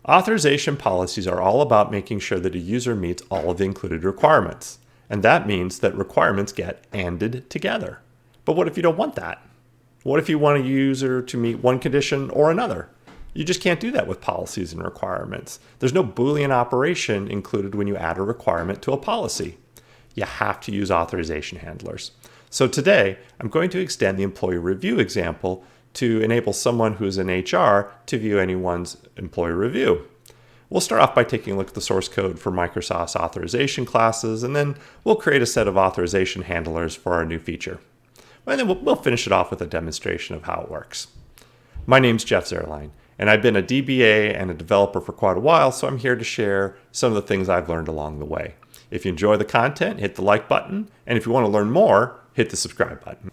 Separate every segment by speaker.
Speaker 1: Authorization policies are all about making sure that a user meets all of the included requirements. And that means that requirements get ANDed together. But what if you don't want that? What if you want a user to meet one condition or another? You just can't do that with policies and requirements. There's no Boolean operation included when you add a requirement to a policy. You have to use authorization handlers. So today, I'm going to extend the employee review example to enable someone who's in HR to view anyone's employee review. We'll start off by taking a look at the source code for Microsoft's authorization classes, and then we'll create a set of authorization handlers for our new feature. And then we'll finish it off with a demonstration of how it works. My name's Jeff Zerline, and I've been a DBA and a developer for quite a while, so I'm here to share some of the things I've learned along the way. If you enjoy the content, hit the like button, and if you want to learn more, hit the subscribe button.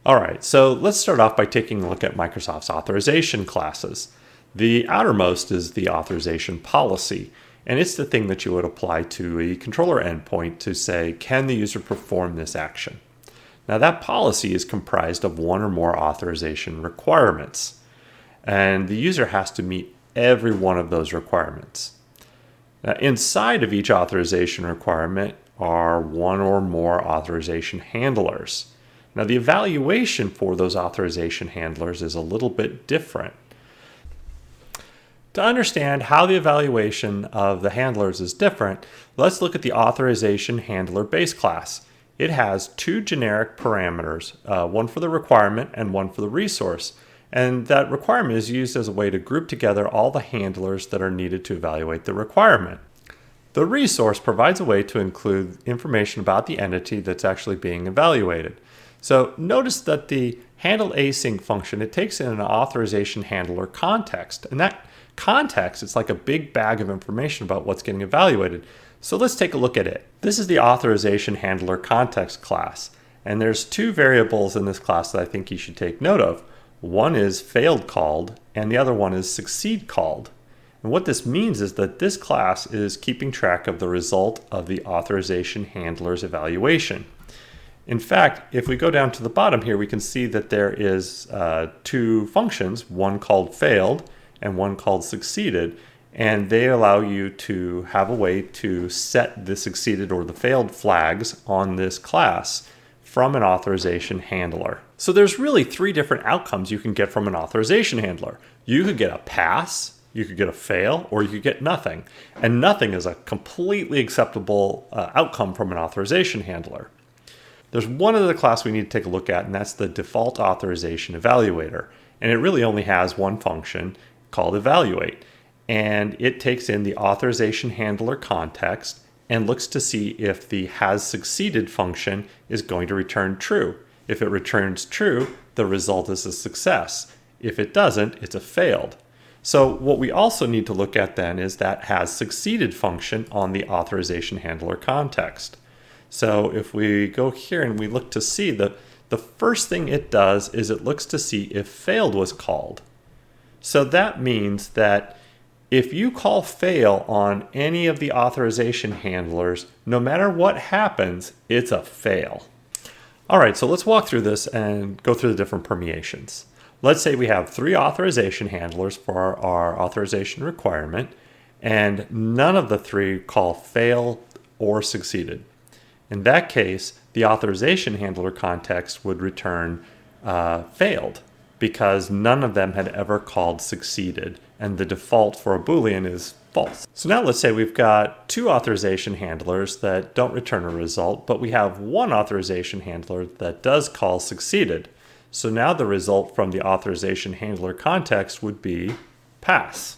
Speaker 1: All right, so let's start off by taking a look at Microsoft's authorization classes. The outermost is the authorization policy, and it's the thing that you would apply to a controller endpoint to say, can the user perform this action? Now that policy is comprised of one or more authorization requirements, and the user has to meet every one of those requirements. Now, inside of each authorization requirement are one or more authorization handlers. Now the evaluation for those authorization handlers is a little bit different. To understand how the evaluation of the handlers is different, let's look at the authorization handler base class. It has two generic parameters, one for the requirement and one for the resource. And that requirement is used as a way to group together all the handlers that are needed to evaluate the requirement. The resource provides a way to include information about the entity that's actually being evaluated. So notice that the handle async function, it takes in an authorization handler context. And that context, it's like a big bag of information about what's getting evaluated. So let's take a look at it. This is the authorization handler context class. And there's two variables in this class that I think you should take note of. One is failed called, and the other one is succeed called. And what this means is that this class is keeping track of the result of the authorization handler's evaluation. In fact, if we go down to the bottom here, we can see that there is two functions, one called failed and one called succeeded, and they allow you to have a way to set the succeeded or the failed flags on this class from an authorization handler. So there's really three different outcomes you can get from an authorization handler. You could get a pass, you could get a fail, or you could get nothing. And nothing is a completely acceptable outcome from an authorization handler. There's one other class we need to take a look at, and that's the default authorization evaluator. And it really only has one function called evaluate. And it takes in the authorization handler context and looks to see if the has succeeded function is going to return true. If it returns true, the result is a success. If it doesn't, it's a failed. So what we also need to look at then is that has succeeded function on the authorization handler context. So if we go here and we look to see the first thing it does is it looks to see if failed was called. So that means that if you call fail on any of the authorization handlers, no matter what happens, it's a fail. All right, so let's walk through this and go through the different permeations. Let's say we have three authorization handlers for our authorization requirement, and none of the three call fail or succeeded. In that case, the authorization handler context would return failed because none of them had ever called succeeded, and the default for a Boolean is false. So now let's say we've got two authorization handlers that don't return a result, but we have one authorization handler that does call succeeded. So now the result from the authorization handler context would be pass.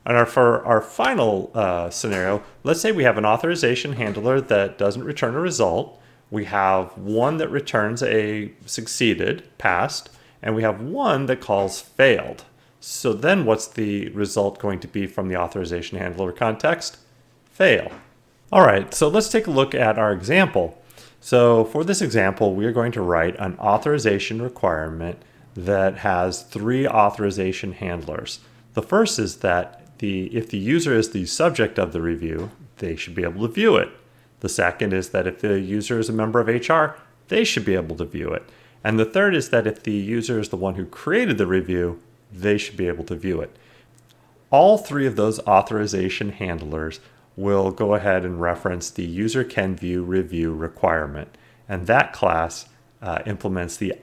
Speaker 1: And for our final scenario, let's say we have an authorization handler that doesn't return a result. We have one that returns a succeeded, passed, and we have one that calls failed. So then what's the result going to be from the authorization handler context? Fail. All right, so let's take a look at our example. So for this example, we are going to write an authorization requirement that has three authorization handlers. The first is that if the user is the subject of the review, they should be able to view it. The second is that if the user is a member of HR, they should be able to view it. And the third is that if the user is the one who created the review, they should be able to view it. all three of those authorization handlers will go ahead and reference the user can view review requirement. And that class implements the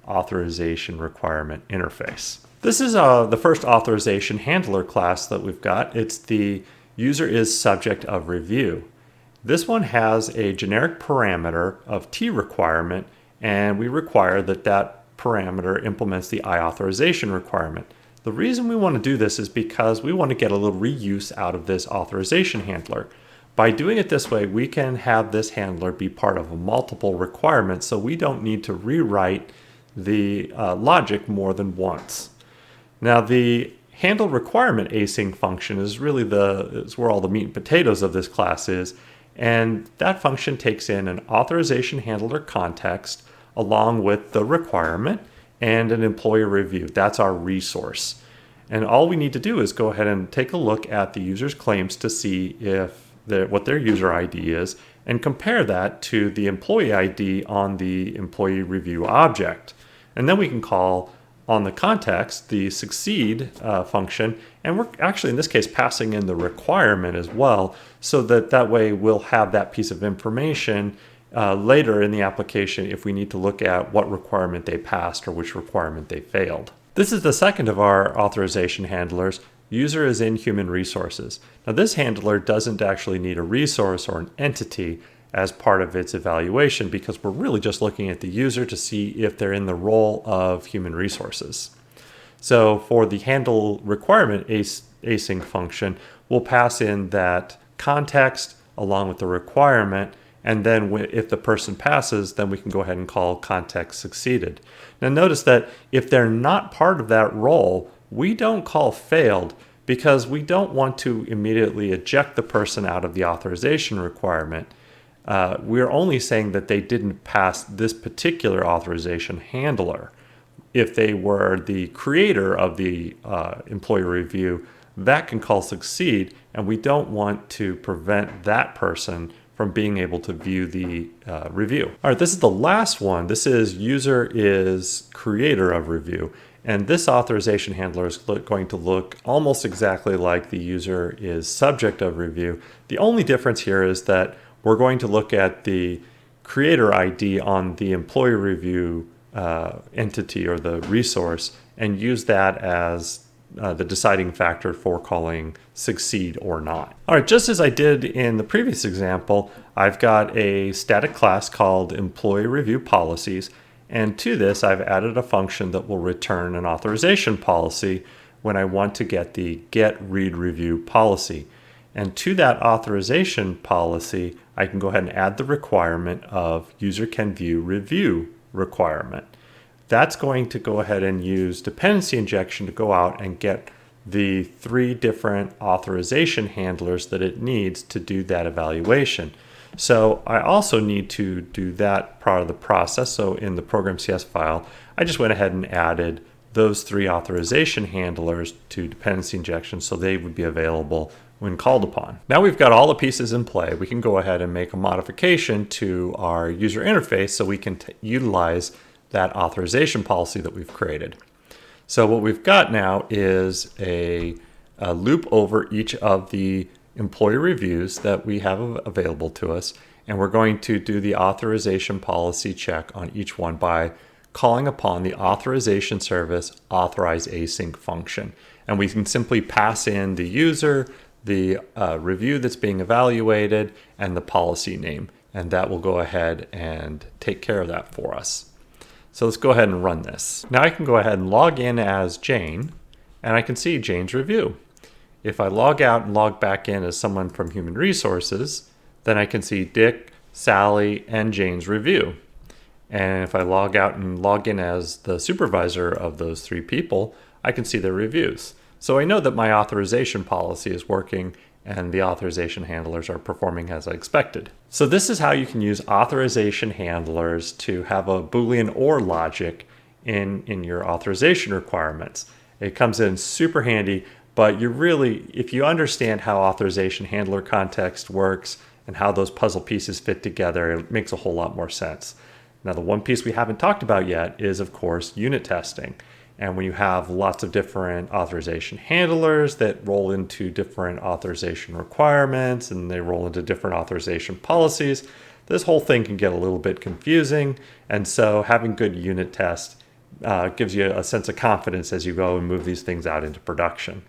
Speaker 1: authorization requirement interface. This is the first authorization handler class that we've got. It's the user is subject of review. This one has a generic parameter of T requirement, and we require that that parameter implements the authorization requirement. The reason we want to do this is because we want to get a little reuse out of this authorization handler. By doing it this way, we can have this handler be part of multiple requirements, so we don't need to rewrite the logic more than once. Now, the handle requirement async function is really is where all the meat and potatoes of this class is, and that function takes in an authorization handler context along with the requirement and an employee review. That's our resource. And all we need to do is go ahead and take a look at the user's claims to see what their user ID is and compare that to the employee ID on the employee review object. And then we can call on the context the succeed function, and we're actually in this case passing in the requirement as well, so that way we'll have that piece of information later in the application if we need to look at what requirement they passed or which requirement they failed. This is the second of our authorization handlers. User is in human resources. Now, this handler doesn't actually need a resource or an entity as part of its evaluation because we're really just looking at the user to see if they're in the role of human resources. So for the handle requirement async function, we'll pass in that context along with the requirement, and then if the person passes, then we can go ahead and call context succeeded. Now notice that if they're not part of that role, we don't call failed because we don't want to immediately eject the person out of the authorization requirement. We're only saying that they didn't pass this particular authorization handler. If they were the creator of the employee review, that can call succeed, and we don't want to prevent that person from being able to view the review. All right, this is the last one. This is user is creator of review. And this authorization handler is going to look almost exactly like the user is subject of review. The only difference here is that we're going to look at the creator ID on the employee review entity or the resource and use that as the deciding factor for calling succeed or not. All right, just as I did in the previous example, I've got a static class called employee review policies. And to this, I've added a function that will return an authorization policy when I want to get the get read review policy. And to that authorization policy, I can go ahead and add the requirement of user can view review requirement. That's going to go ahead and use dependency injection to go out and get the 3 different authorization handlers that it needs to do that evaluation. So I also need to do that part of the process. So in the program CS file, I just went ahead and added those 3 authorization handlers to dependency injection so they would be available when called upon. Now we've got all the pieces in play. We can go ahead and make a modification to our user interface so we can utilize that authorization policy that we've created. So what we've got now is a loop over each of the employee reviews that we have available to us, and we're going to do the authorization policy check on each one by calling upon the authorization service authorize async function. And we can simply pass in the user, the review that's being evaluated, and the policy name, and that will go ahead and take care of that for us. So let's go ahead and run this. Now I can go ahead and log in as Jane, and I can see Jane's review. If I log out and log back in as someone from Human Resources, then I can see Dick, Sally, and Jane's review. And if I log out and log in as the supervisor of those 3 people, I can see their reviews. So I know that my authorization policy is working and the authorization handlers are performing as I expected. So this is how you can use authorization handlers to have a Boolean OR logic in your authorization requirements. It comes in super handy, but if you understand how authorization handler context works and how those puzzle pieces fit together, it makes a whole lot more sense. Now, the one piece we haven't talked about yet is, of course, unit testing. And when you have lots of different authorization handlers that roll into different authorization requirements and they roll into different authorization policies, this whole thing can get a little bit confusing. And so having good unit tests gives you a sense of confidence as you go and move these things out into production.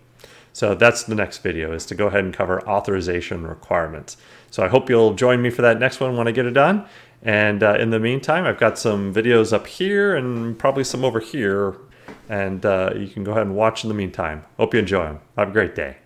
Speaker 1: So that's the next video, is to go ahead and cover authorization requirements. So I hope you'll join me for that next one when I get it done. And in the meantime, I've got some videos up here and probably some over here. And you can go ahead and watch in the meantime. Hope you enjoy them. Have a great day.